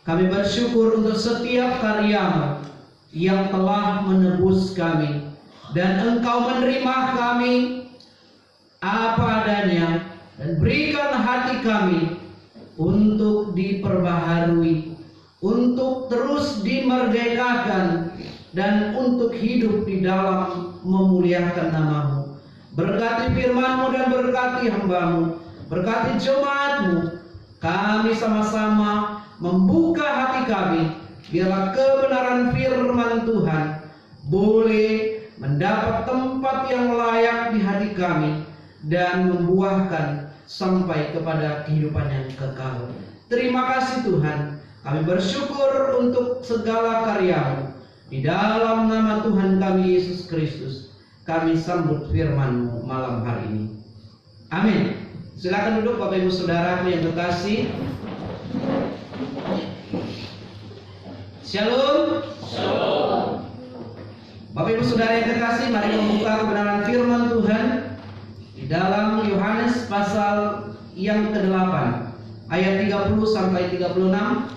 Kami bersyukur untuk setiap karya-Mu yang telah menebus kami, dan Engkau menerima kami apa adanya, dan berikan hati kami untuk diperbaharui, untuk terus dimerdekakan, dan untuk hidup di dalam memuliakan nama-Mu. Berkati firman-Mu dan berkati hamba-Mu, berkati jemaat-Mu. Kami sama-sama membuka hati kami, biarlah kebenaran firman Tuhan boleh mendapat tempat yang layak di hati kami dan membuahkan sampai kepada kehidupan yang kekal. Terima kasih Tuhan, kami bersyukur untuk segala karya-Mu. Di dalam nama Tuhan kami Yesus Kristus, kami sambut firman-Mu malam hari ini. Amin. Silakan duduk Bapak Ibu Saudaraku yang kekasih. Shalom. Shalom. Bapak Ibu Saudara yang kekasih, mari membuka kebenaran firman Tuhan di dalam Yohanes pasal yang ke-8 ayat 30 sampai 36.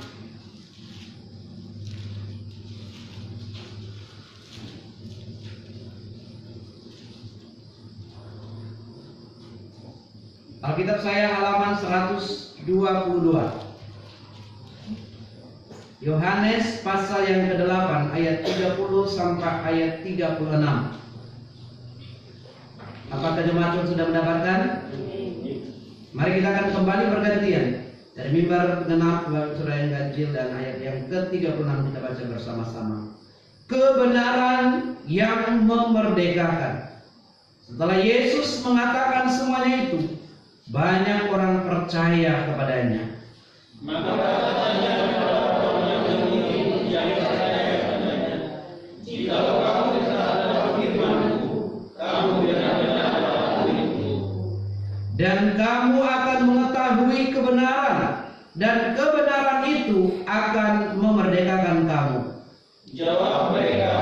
Alkitab saya halaman 122. Yohanes pasal yang ke-8 ayat 30 sampai ayat 36. Apakah jemaat sudah mendapatkan? Mari kita akan kembali bergantian dari mimbar genap surah yang ganjil dan ayat yang ke-36 kita baca bersama-sama. Kebenaran yang memerdekakan. Setelah Yesus mengatakan semuanya itu, banyak orang percaya kepadanya. Maka katanya kepada orang yang demikian, yang percaya kepadanya, jikalau kamu tetap dalam firman-Ku, kamu benar-benar dalam murid-Ku. Dan kamu akan mengetahui kebenaran, dan kebenaran itu akan memerdekakan kamu. Jawab mereka,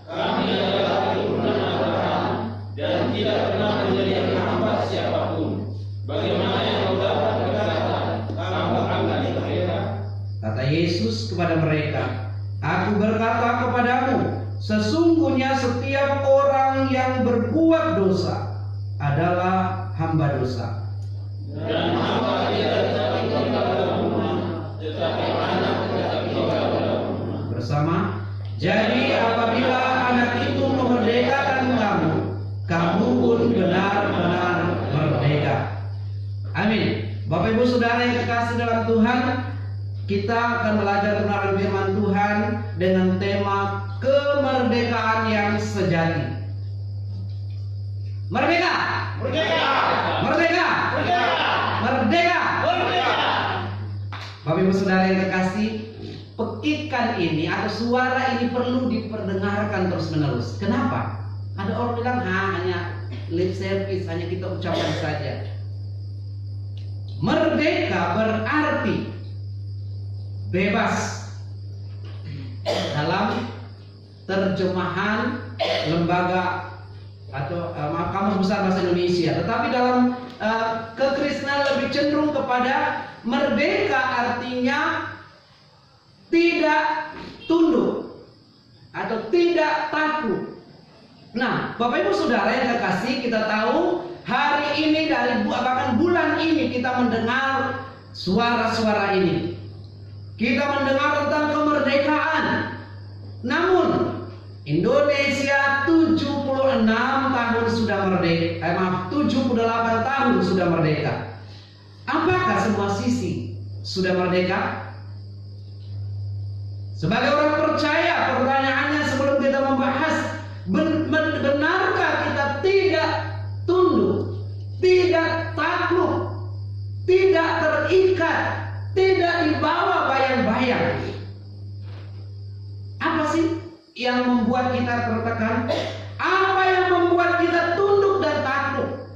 kami adalah keturunan Abraham dan tidak pernah menjadi hamba siapapun. Bagaimana yang kau dapat berkata, kamu akan diakhirat? Kata Yesus kepada mereka, Aku berkata kepadamu, sesungguhnya setiap orang yang berbuat dosa adalah hamba dosa. Dan hamba tidak tetap tinggal dalam rumah, tetapi anak tetap tinggal dalam rumah. Bersama, jadi apabila anak itu memerdekakan kamu, kamu pun benar-benar merdeka. Amin. Bapak Ibu Saudara yang kekasih dalam Tuhan, kita akan belajar kebenaran firman Tuhan dengan tema kemerdekaan yang sejati. Merdeka, Merdeka! merdeka, Merdeka! merdeka. Merdeka! Bapak Ibu Saudara yang kekasih, petikan ini atau suara ini perlu diperdengarkan terus-menerus. Kenapa? Ada orang bilang, hanya lip service, hanya kita ucapkan saja. Merdeka berarti bebas. Dalam terjemahan lembaga atau Kamus Besar Bahasa Indonesia, tetapi dalam kekristenan lebih cenderung kepada merdeka artinya tidak tunduk atau tidak takut. Nah, Bapak Ibu Saudara yang kekasih, kita tahu hari ini dari bahkan bulan ini kita mendengar suara-suara ini. Kita mendengar tentang kemerdekaan. Namun Indonesia 76 tahun sudah merdeka. 78 tahun sudah merdeka. Apakah semua sisi sudah merdeka? Sebagai orang percaya, pertanyaannya sebelum kita membahas, benarkah kita tidak tunduk, tidak takluk, tidak terikat, tidak dibawa bayang-bayang? Apa sih yang membuat kita tertekan? Apa yang membuat kita tunduk dan takluk?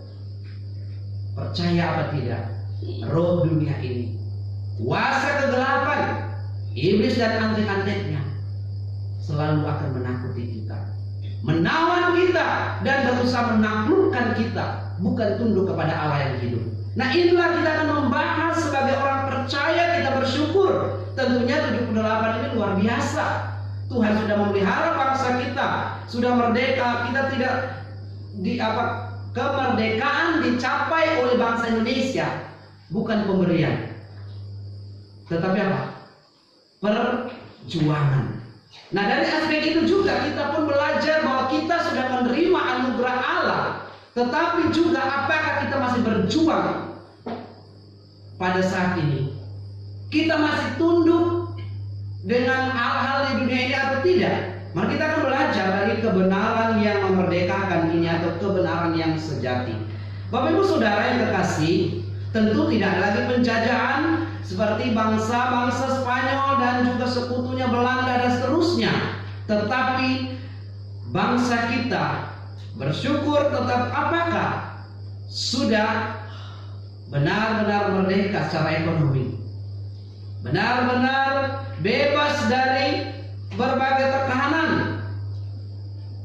Percaya apa tidak? Roh dunia ini, kuasa kegelapan, iblis dan antek-anteknya selalu akan menakuti kita, menawan kita, dan berusaha menaklukkan kita, bukan tunduk kepada Allah yang hidup. Nah, inilah kita akan membahas sebagai orang percaya. Kita bersyukur tentunya sebetulnya 78 ini luar biasa. Tuhan sudah memelihara bangsa kita, sudah merdeka. Kita tidak kemerdekaan dicapai oleh bangsa Indonesia, bukan pemberian, tetapi apa? Perjuangan. Nah, dari aspek itu juga kita pun belajar bahwa kita sudah menerima anugerah Allah, tetapi juga apakah kita masih berjuang pada saat ini? Kita masih tunduk dengan hal-hal di dunia ini atau tidak? Mari kita akan belajar dari kebenaran yang memerdekakan ini atau kebenaran yang sejati. Bapak Ibu Saudara yang terkasih, tentu tidak ada lagi penjajahan seperti bangsa-bangsa Spanyol dan juga sekutunya Belanda dan seterusnya. Tetapi bangsa kita bersyukur tetap apakah sudah benar-benar merdeka secara ekonomi, benar-benar bebas dari berbagai tekanan.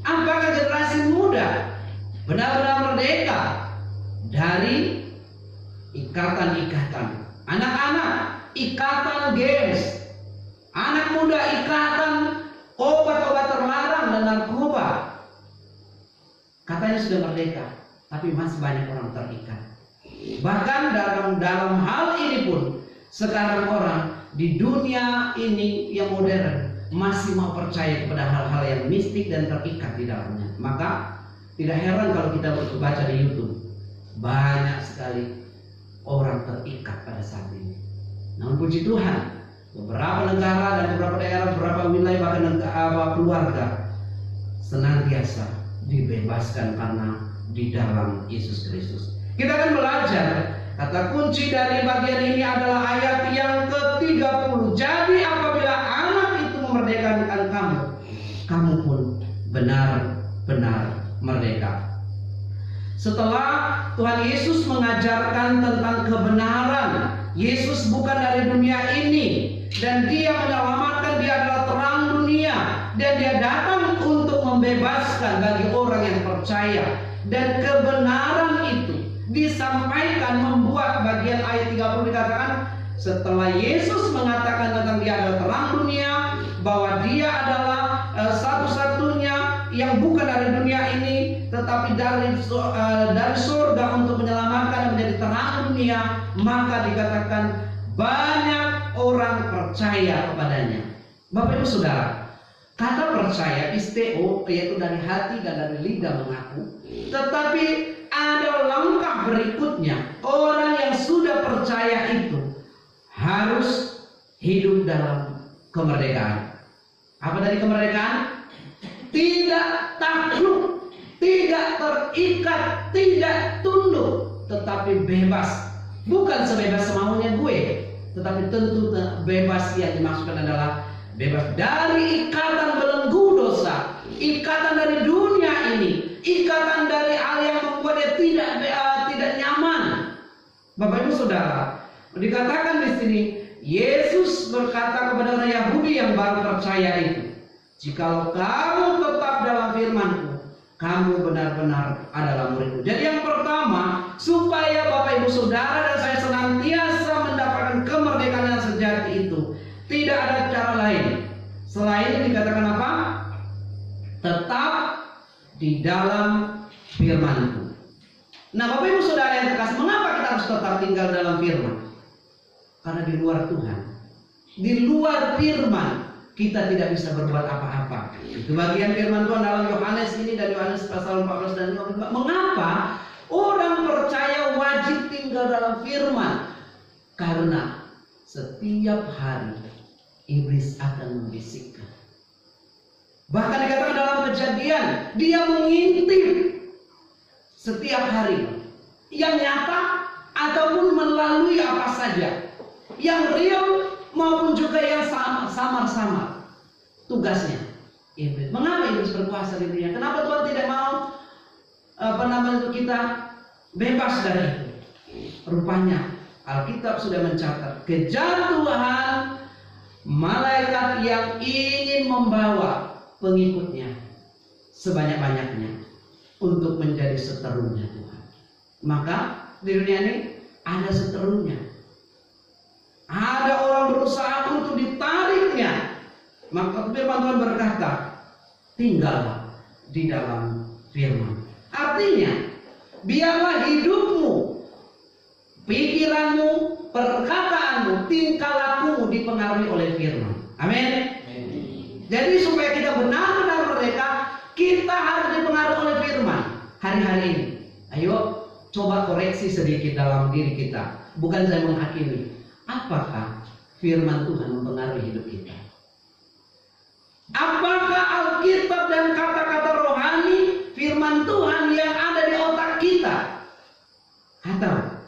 Apakah generasi muda benar-benar merdeka dari ikatan-ikatan? Anak-anak ikatan games, anak muda ikatan obat-obat terlarang dan narkoba. Katanya sudah merdeka, tapi masih banyak orang terikat. Bahkan dalam hal ini pun sekarang orang di dunia ini yang modern masih mau percaya kepada hal-hal yang mistik dan terikat di dalamnya. Maka tidak heran kalau kita baca di YouTube, banyak sekali orang terikat pada saat ini. Namun puji Tuhan, beberapa negara dan beberapa daerah, beberapa wilayah bahkan keluarga senantiasa dibebaskan karena di dalam Yesus Kristus. Kita akan belajar kata kunci dari bagian ini adalah ayat yang ke-30. Jadi apabila anak itu memerdekakan kamu, kamu pun benar-benar merdeka. Setelah Tuhan Yesus mengajarkan tentang kebenaran, Yesus bukan dari dunia ini dan dia menyelamatkan, dia adalah terang dunia dan dia datang untuk membebaskan bagi orang yang percaya. Dan kebenaran itu disampaikan membuat bagian ayat 30 dikatakan setelah Yesus mengatakan tentang dia adalah terang dunia, bahwa dia adalah satu-satunya yang bukan dari dunia ini tetapi dari surga untuk menyelamatkan dan menjadi terang dunia, maka dikatakan banyak orang percaya kepadanya. Bapak Ibu Saudara, kata percaya isteo yaitu dari hati dan dari lidah mengaku, tetapi ada langkah berikutnya. Orang yang sudah percaya itu harus hidup dalam kemerdekaan. Apa tadi kemerdekaan? Tidak takluk, tidak terikat, tidak tunduk, tetapi bebas. Bukan sebebas semaunya gue, tetapi tentu bebas yang dimaksudkan adalah bebas dari ikatan belenggu dosa, ikatan dari dunia ini, ikatan dari hal yang membuat dia tidak nyaman. Bapak Ibu Saudara, dikatakan di sini Yesus berkata kepada orang Yahudi yang baru percaya itu, jikalau kamu tetap dalam firman-Ku, kamu benar-benar adalah murid-Ku. Jadi yang pertama, supaya Bapak Ibu Saudara dan saya senantiasa mendapatkan kemerdekaan yang sejati itu, tidak ada cara lain selain dikatakan apa? Tetap di dalam firman-Ku. Nah, Bapak Ibu Saudara yang terkasih, mengapa kita harus tetap tinggal dalam firman? Karena di luar Tuhan, di luar firman, kita tidak bisa berbuat apa-apa. Itu bagian firman Tuhan dalam Yohanes ini, dari Yohanes pasal 14 dan 15. Mengapa orang percaya wajib tinggal dalam firman? Karena setiap hari iblis akan membisikkan. Bahkan dikatakan dalam Kejadian, dia mengintip setiap hari, yang nyata ataupun melalui apa saja, yang real maupun juga yang samar-samar. Tugasnya iblis. Mengapa iblis berkuasa di dunia? Kenapa Tuhan tidak mau kita bebas dari itu? Rupanya Alkitab sudah mencatat kejatuhan malaikat yang ingin membawa pengikutnya sebanyak-banyaknya untuk menjadi seterunya Tuhan. Maka di dunia ini ada seterunya. Ada orang berusaha untuk ditarik Maka firman Tuhan berkata, tinggallah di dalam firman. Artinya, biarlah hidupmu, pikiranmu, perkataanmu, tingkah lakumu dipengaruhi oleh firman. Amin. Jadi supaya kita benar-benar merdeka, kita harus dipengaruhi oleh firman hari-hari ini. Ayo coba koreksi sedikit dalam diri kita. Bukan saya menghakimi. Apakah firman Tuhan mempengaruhi hidup kita? Apakah Alkitab dan kata-kata rohani firman Tuhan yang ada di otak kita? Atau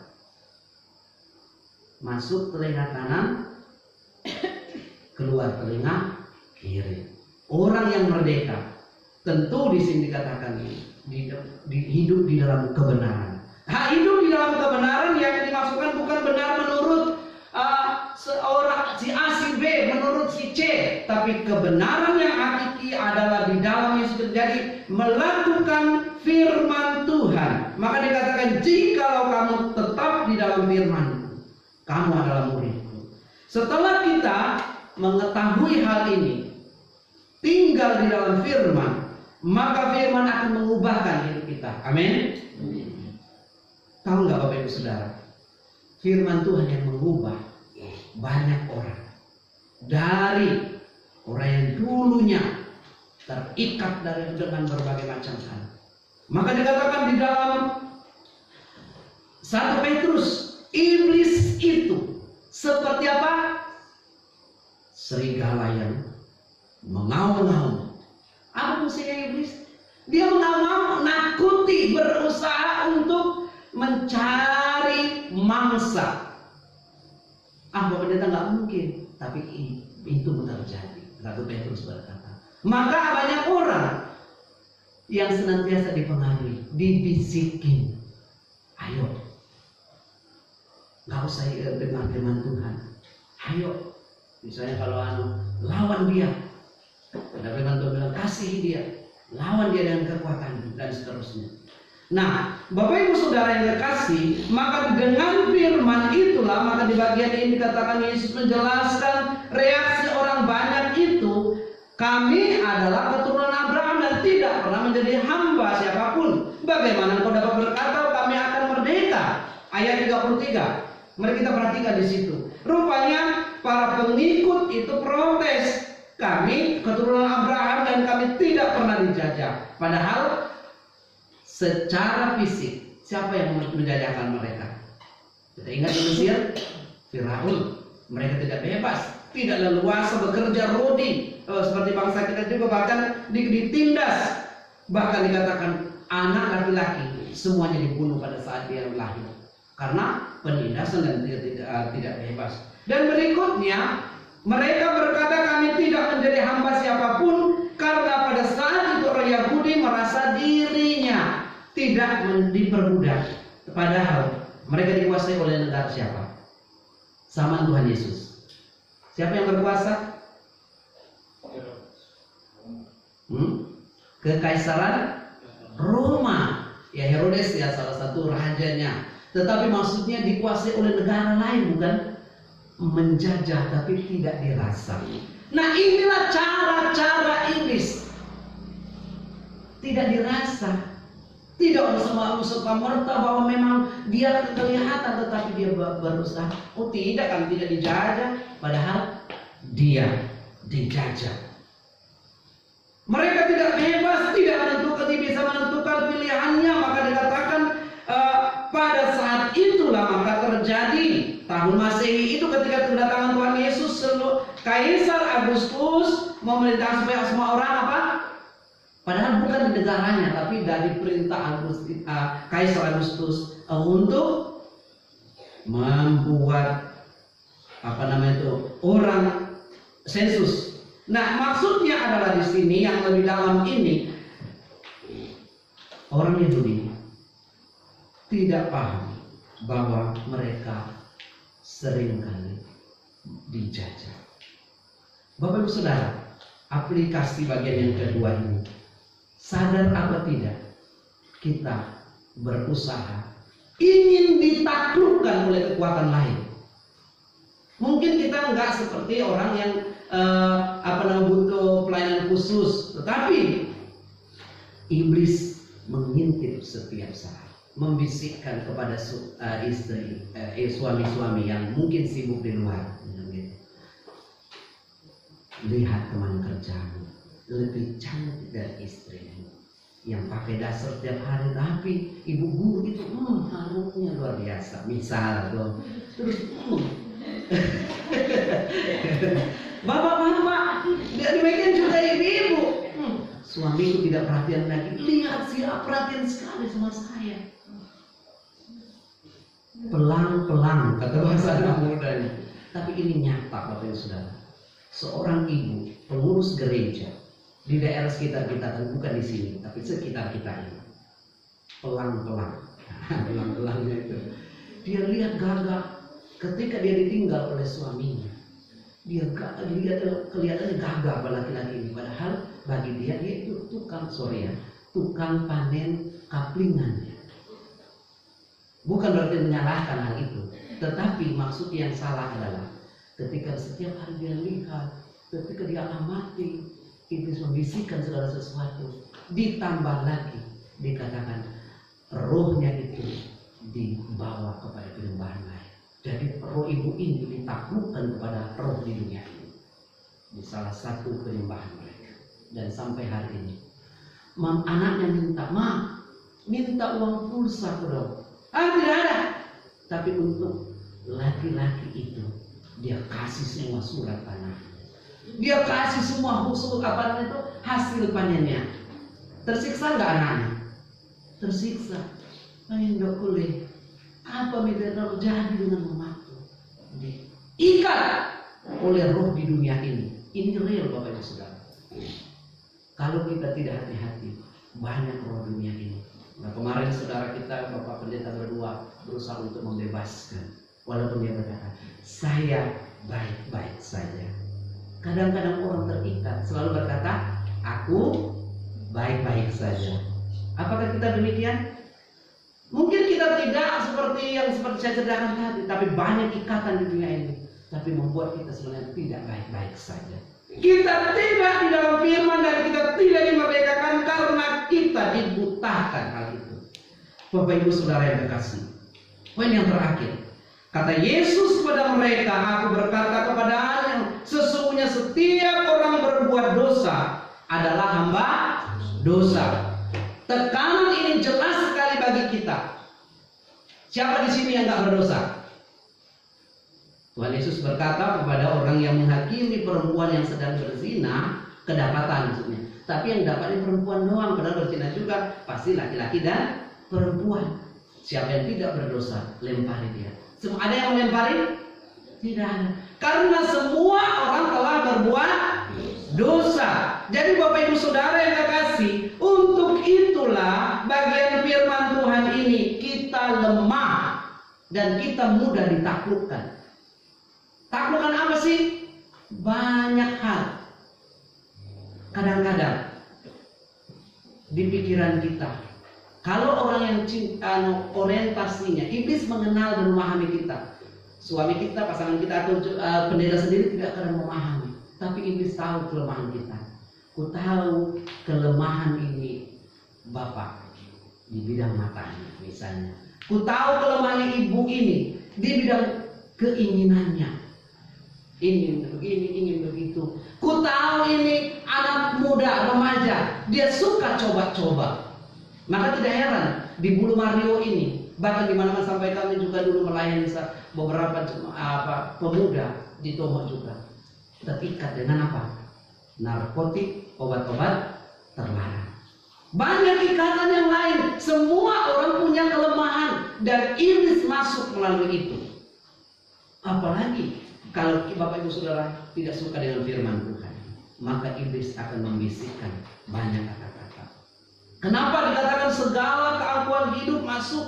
masuk telinga kanan, keluar telinga kiri. Orang yang merdeka tentu di sini dikatakan hidup di dalam kebenaran. Hidup di dalam kebenaran yang dimaksudkan bukan benar menurut seorang si A si B, menurut si C, tapi kebenaran yang hakiki adalah di dalam Yesus. Jadi melakukan firman Tuhan. Maka dikatakan jikalau kamu tetap di dalam firman, kamu adalah muridku. Setelah kita mengetahui hal ini, tinggal di dalam firman, maka firman akan mengubahkan hidup kita. Amin. Tahu nggak Bapak Ibu Saudara? Firman Tuhan yang mengubah banyak orang. Dari orang yang dulunya terikat dengan berbagai macam hal. Maka dikatakan di dalam 1 Petrus, iblis itu seperti apa? Serigala yang mengaum-ngaum. Apa fungsinya iblis? Dia mengaum-ngaum, nakuti, berusaha untuk mencari mangsa. Bapak Pendeta nggak mungkin, tapi itu terjadi. 1 Petrus berkata. Maka banyak orang yang senantiasa dipengaruhi, dibisikin. Ayo, nggak usah dengar firman Tuhan. Ayo, misalnya kalau lawan dia. Ada firman Tuhan bilang kasih dia, lawan dia dengan kekuatan dan seterusnya. Nah, Bapak Ibu Saudara yang terkasih, maka dengan firman itulah, maka di bagian ini dikatakan Yesus menjelaskan reaksi orang banyak itu, kami adalah keturunan Abraham dan tidak pernah menjadi hamba siapapun. Bagaimana engkau dapat berkata kami akan merdeka? Ayat 33. Mari kita perhatikan di situ. Rupanya para pengikut itu protes. Kami keturunan Abraham dan kami tidak pernah dijajah. Padahal secara fisik siapa yang menjajahkan mereka? Kita ingat di Mesir, Firaun. Mereka tidak bebas, tidak leluasa bekerja rodi seperti bangsa kita juga, bahkan ditindas. Bahkan dikatakan anak laki-laki semuanya dibunuh pada saat dia lahir karena penindasan dan tidak bebas. Dan berikutnya mereka berkata kami tidak menjadi hamba siapapun karena pada saat itu orang Yahudi merasa dirinya tidak diperbudak. Padahal mereka dikuasai oleh negara siapa? Zaman Tuhan Yesus. Siapa yang berkuasa? Kekaisaran Roma. Ya, Herodes ya salah satu rajanya. Tetapi maksudnya dikuasai oleh negara lain, bukan menjajah tapi tidak dirasa. Nah, inilah cara-cara iblis. Tidak dirasa, tidak serta-merta bahwa memang dia kelihatan, tetapi dia berusaha. Oh tidak, kan tidak dijajah, padahal dia dijajah. Mereka tidak bebas, tidak menentukan, tidak bisa menentukan pilihannya. Maka dikatakan pada saat itulah maka terjadi tahun Masehi itu ketika kedatangan Tuhan Yesus, Kaisar Agustus memerintahkan supaya semua orang apa? Padahal bukan di negaranya, tapi dari perintah Kaisar Agustus untuk membuat orang sensus. Nah, maksudnya adalah di sini yang lebih dalam ini, orang Yahudi tidak paham bahwa mereka seringkali dijajah. Bapak Ibu Saudara, aplikasi bagian yang kedua ini, sadar apa tidak kita berusaha ingin ditaklukkan oleh kekuatan lain. Mungkin kita enggak seperti orang yang butuh pelayanan khusus, tetapi iblis mengintip setiap saat, membisikkan kepada suami-suami yang mungkin sibuk di luar. Lihat teman kerjamu lebih cantik dari istrimu yang pakai dasar tiap hari, tapi ibu guru itu harusnya luar biasa. Misal loh, terus bapak-bapak demikian juga ibu-ibu, suami itu tidak perhatian lagi. Lihat siapa perhatian sekali sama saya. Pelang-pelang kata bahasa anak mudanya. Tapi ini nyata Bapak Ibu Saudara. Seorang ibu pengurus gereja di daerah sekitar kita, dan bukan di sini, tapi sekitar kita ini, pelang-pelang, pelang-pelangnya itu, dia lihat gagah ketika dia ditinggal oleh suaminya. Dia kelihatannya gagah laki-laki ini, padahal bagi dia itu tukang panen kaplingannya. Bukan berarti menyalahkan hal itu, tetapi maksud yang salah adalah ketika setiap hari dia lihat, ketika dia amati, iblis membisikkan segala sesuatu. Ditambah lagi dikatakan rohnya itu dibawa kepada penyembahan lain. Jadi roh ibu ini ditaklukkan kepada roh di dunia ini, di salah satu penyembahan mereka. Dan sampai hari ini anaknya minta uang pulsa dong. Tidak ada. Tapi untuk laki-laki itu dia kasih semua surat tanah. Dia kasih semua hasil panennya. Tersiksa nggak anaknya? Tersiksa. Nggak boleh. Apa yang terjadi dengan mamaku? Diikat oleh roh di dunia ini. Ini real Bapak Ibu Saudara. Kalau kita tidak hati-hati, banyak roh dunia ini. Nah, kemarin saudara kita Bapak Pendeta berdua berusaha untuk membebaskan. Walaupun dia berkata, saya baik-baik saja. Kadang-kadang orang terikat selalu berkata, aku baik-baik saja. Apakah kita demikian? Mungkin kita tidak seperti saya ceritakan tadi, tapi banyak ikatan di dunia ini, tapi membuat kita sebenarnya tidak baik-baik saja. Kita tidak di dalam firman dan kita tidak dimerdekakan karena kita dibutakan hal itu. Bapak Ibu Saudara yang terkasih, poin yang terakhir, kata Yesus kepada mereka, aku berkata kepadanya, sesungguhnya setiap orang berbuat dosa adalah hamba dosa. Tekanan ini jelas sekali bagi kita. Siapa di sini yang tidak berdosa? Tuhan Yesus berkata kepada orang yang menghakimi perempuan yang sedang berzina, kedapatan maksudnya. Tapi yang dapat perempuan doang, padahal berzina juga pasti laki-laki dan perempuan. Siapa yang tidak berdosa, lempari dia. Ada yang melempari? Tidak ada. Karena semua orang telah berbuat dosa. Jadi Bapak Ibu Saudara yang terkasih, untuk itulah bagian firman Tuhan ini, kita lemah dan kita mudah ditaklukkan. Taklukkan apa sih? Banyak hal. Kadang-kadang di pikiran kita, kalau orang yang orientasinya, iblis mengenal dan memahami kita. Suami kita, pasangan kita, atau pendeta sendiri tidak akan memahami. Tapi iblis tahu kelemahan kita. Ku tahu kelemahan ini Bapak di bidang matanya misalnya. Ku tahu kelemahan ibu ini di bidang keinginannya. Ingin begini, ingin begitu. Ku tahu ini anak muda, remaja, dia suka coba-coba. Maka tidak heran di Bulu Mario ini, bahkan di mana-mana sampai kami juga dulu melayani beberapa pemuda di Tomo juga terikat dengan apa? Narkotik, obat-obat terlarang. Banyak ikatan yang lain. Semua orang punya kelemahan dan iblis masuk melalui itu. Apalagi kalau Bapak Ibu Saudara tidak suka dengan firman Tuhan, maka iblis akan membisikkan banyak kata-kata. Kenapa dikatakan segala keangkuhan hidup masuk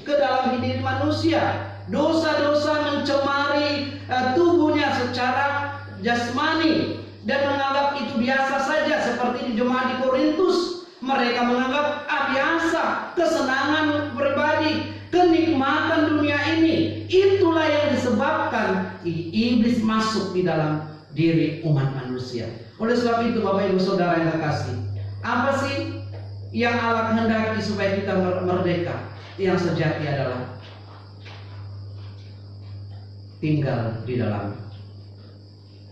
ke dalam diri manusia? Dosa-dosa mencemari tubuhnya secara jasmani dan menganggap itu biasa saja, seperti di jemaat di Korintus. Mereka menganggap biasa, kesenangan pribadi, kenikmatan dunia ini. Itulah yang disebabkan iblis masuk di dalam diri umat manusia. Oleh sebab itu Bapak Ibu Saudara yang terkasih, apa sih yang Allah kehendaki supaya kita merdeka? Yang sejati adalah tinggal di dalam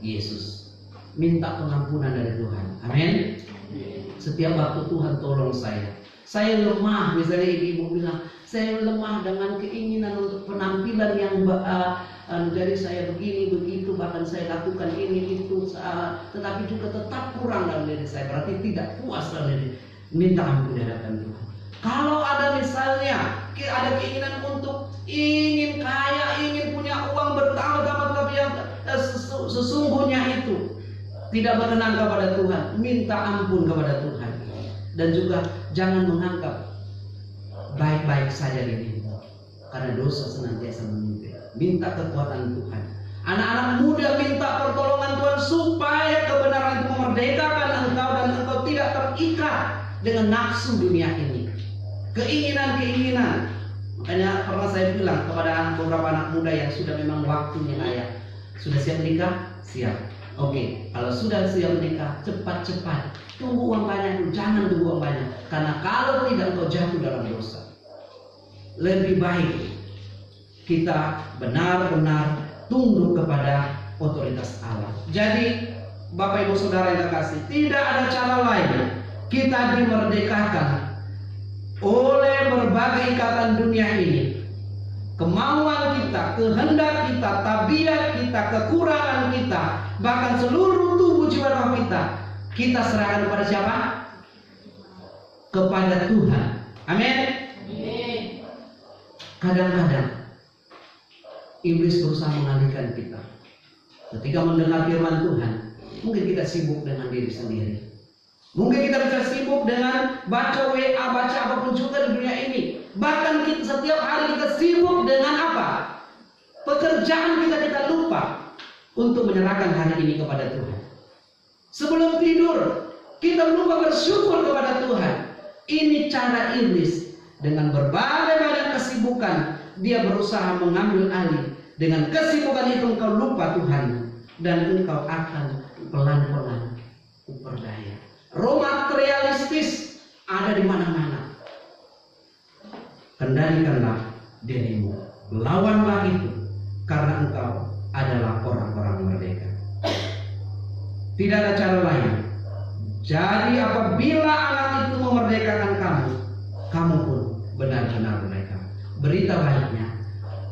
Yesus, minta pengampunan dari Tuhan. Amin. Setiap waktu Tuhan tolong saya lemah. Misalnya ibu bilang saya lemah dengan keinginan untuk penampilan yang jadi saya begini begitu, bahkan saya lakukan ini itu, tetapi juga tetap kurang dalam diri saya, berarti tidak puas dalam diri. Minta ampun di hadapan Tuhan. Kalau ada misalnya ada keinginan untuk ingin kaya, ingin punya uang bertambah-tambah, tapi yang sesungguhnya itu tidak berkenan kepada Tuhan, minta ampun kepada Tuhan. Dan juga jangan menganggap baik-baik saja diri, karena dosa senantiasa memimpin. Minta kekuatan Tuhan. Anak-anak muda minta pertolongan Tuhan supaya kebenaran itu memerdekakan engkau dan engkau tidak terikat dengan nafsu dunia ini, keinginan-keinginan. Makanya pernah saya bilang kepada beberapa anak muda yang sudah memang waktunya ayah, sudah siap menikah? Siap. Oke, kalau sudah siap menikah, cepat-cepat. Tunggu uang banyak dulu, jangan tunggu uang banyak. Karena kalau tidak engkau jatuh dalam dosa. Lebih baik kita benar-benar tunduk kepada otoritas Allah. Jadi Bapak Ibu Saudara yang terkasih, tidak ada cara lain kita dimerdekakan oleh berbagai ikatan dunia ini. Kemauan kita, kehendak kita, tabiat kita, kekurangan kita, bahkan seluruh tubuh jiwa roh kita serahkan kepada siapa? Kepada Tuhan. Amin. Kadang-kadang iblis berusaha mengalihkan kita. Ketika mendengar firman Tuhan, mungkin kita sibuk dengan diri sendiri. Mungkin kita bisa sibuk dengan baca WA, baca apapun juga di dunia ini. Bahkan kita setiap hari kita sibuk dengan apa? Pekerjaan kita lupa untuk menyerahkan hari ini kepada Tuhan. Sebelum tidur kita lupa bersyukur kepada Tuhan. Ini cara iblis. Dengan berbagai banyak kesibukan dia berusaha mengambil alih. Dengan kesibukan itu engkau lupa Tuhan, dan engkau akan pelan-pelan kuperdaya. Roh materialistis ada di mana-mana. Kendalikanlah dirimu, lawanlah itu, karena engkau adalah orang-orang merdeka. Tidak ada cara lain. Jadi apabila anak itu memerdekakan kamu pun benar-benar merdeka. Berita baiknya,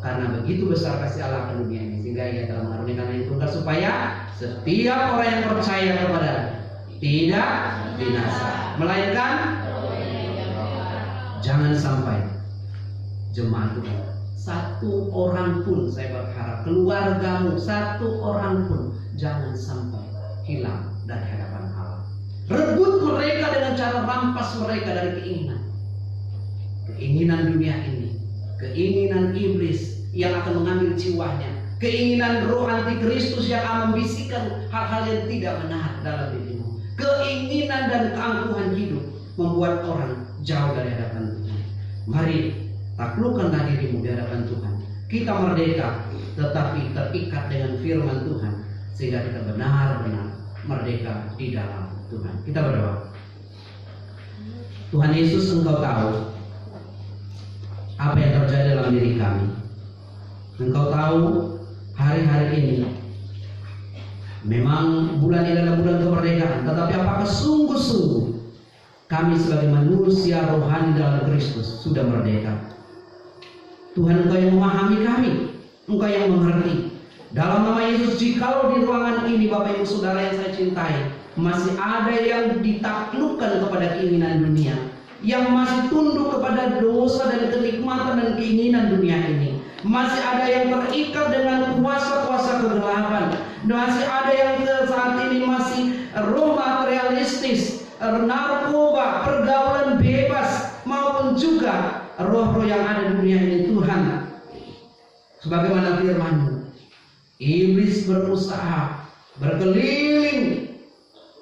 karena begitu besar kasih Allah ke dunia ini, sehingga ia telah mengaruniakan yang tunggal supaya setiap orang yang percaya kepada tidak binasa, melainkan jangan sampai jemaat Tuhan, satu orang pun, saya berharap keluargamu, satu orang pun jangan sampai hilang dari hadapan Allah. Rebut mereka dengan cara rampas mereka dari keinginan dunia ini, keinginan iblis yang akan mengambil jiwanya, keinginan roh antikristus yang akan membisikkan hal-hal yang tidak benar dalam dirimu, keinginan dan keangkuhan hidup membuat orang jauh dari hadapan Tuhan. Mari taklukkanlah dirimu di hadapan Tuhan. Kita merdeka, tetapi terikat dengan firman Tuhan, sehingga kita benar-benar merdeka di dalam Tuhan. Kita berdoa. Tuhan Yesus, Engkau tahu apa yang terjadi dalam diri kami. Engkau tahu hari-hari ini memang bulan ini adalah bulan kemerdekaan, tetapi apakah sungguh-sungguh kami sebagai manusia rohani dalam Kristus sudah merdeka? Tuhan, Engkau yang memahami kami, Engkau yang mengerti. Dalam nama Yesus, jikalau di ruangan ini Bapak Ibu Saudara yang saya cintai, masih ada yang ditaklukkan kepada keinginan dunia, yang masih tunduk kepada dosa dan kenikmatan dan keinginan dunia ini, masih ada yang terikat dengan kuasa-kuasa kegelapan, masih ada yang saat ini masih roh materialistis, narkoba, pergaulan bebas, maupun juga roh-roh yang ada di dunia ini. Tuhan, sebagaimana firman-Mu, iblis berusaha berkeliling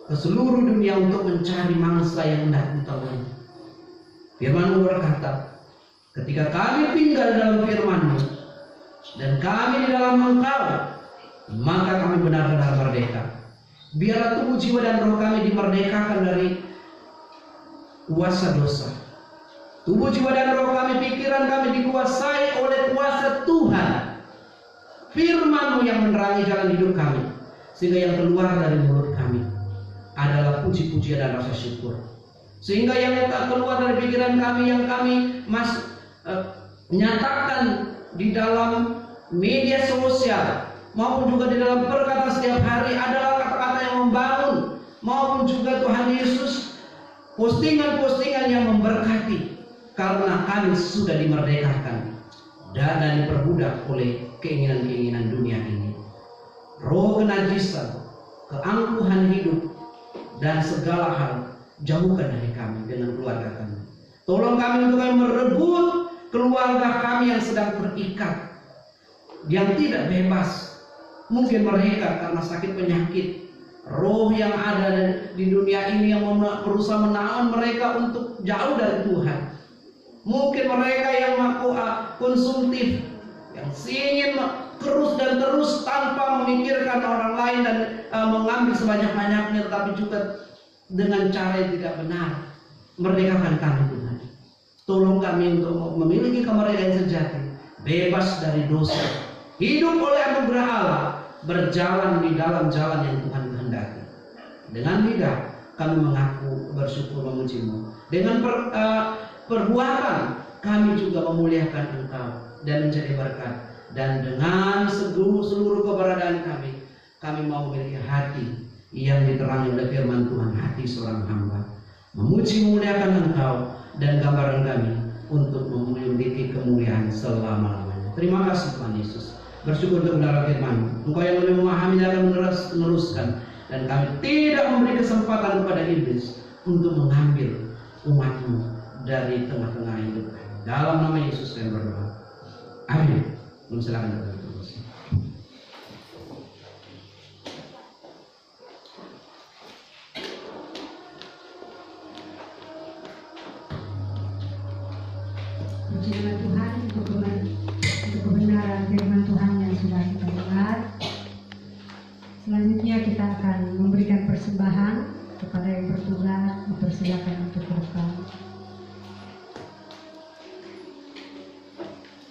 ke seluruh dunia untuk mencari mangsa yang hendak ditelan. Firman-Mu berkata, ketika kami tinggal dalam firman-Mu dan kami di dalam Engkau, maka kami benar-benar merdeka. Biarlah tubuh, jiwa, dan roh kami dimerdekakan dari kuasa dosa. Tubuh, jiwa, dan roh kami, pikiran kami dikuasai oleh kuasa Tuhan. Firman-Mu yang menerangi jalan hidup kami, sehingga yang keluar dari mulut kami adalah puji-pujian dan rasa syukur. Sehingga yang tak keluar dari pikiran kami, yang kami nyatakan di dalam media sosial maupun juga di dalam perkataan setiap hari adalah kata-kata yang membangun, maupun juga Tuhan Yesus postingan-postingan yang memberkati, karena kami sudah dimerdekakan dan diperbudak oleh keinginan-keinginan dunia ini. Roh kenajisan, keangkuhan hidup, dan segala hal jauhkan dari kami dengan keluarga kami. Tolong kami untuk kami merebut keluarga kami yang sedang terikat, yang tidak bebas. Mungkin mereka karena sakit penyakit, roh yang ada di dunia ini yang berusaha menahan mereka untuk jauh dari Tuhan. Mungkin mereka yang konsumtif, yang ingin terus dan terus tanpa memikirkan orang lain dan mengambil sebanyak-banyaknya, tetapi juga dengan cara yang tidak benar. Merdekakan kami Tuhan. Tolong kami untuk memiliki kemerdekaan sejati, bebas dari dosa, hidup oleh anugerah Allah, berjalan di dalam jalan yang Tuhan kehendaki. Dengan lidah kami mengaku, bersyukur, memuji-Mu. Dengan perbuatan kami juga memuliakan Engkau dan menjadi berkat. Dan dengan seluruh keberadaan kami mau memiliki hati yang diterangi oleh firman Tuhan, hati seorang hamba, memuji, memuliakan Engkau, dan gambaran kami untuk memiliki kemuliaan selama-lamanya. Terima kasih Tuhan Yesus. Bersyukur untuk benar firman. Engkau yang lebih memahami dan meneruskan, dan kami tidak memberi kesempatan kepada iblis untuk mengambil umat-Mu dari tengah-tengah hidup kami. Dalam nama Yesus kami berdoa. Amin. Silakan.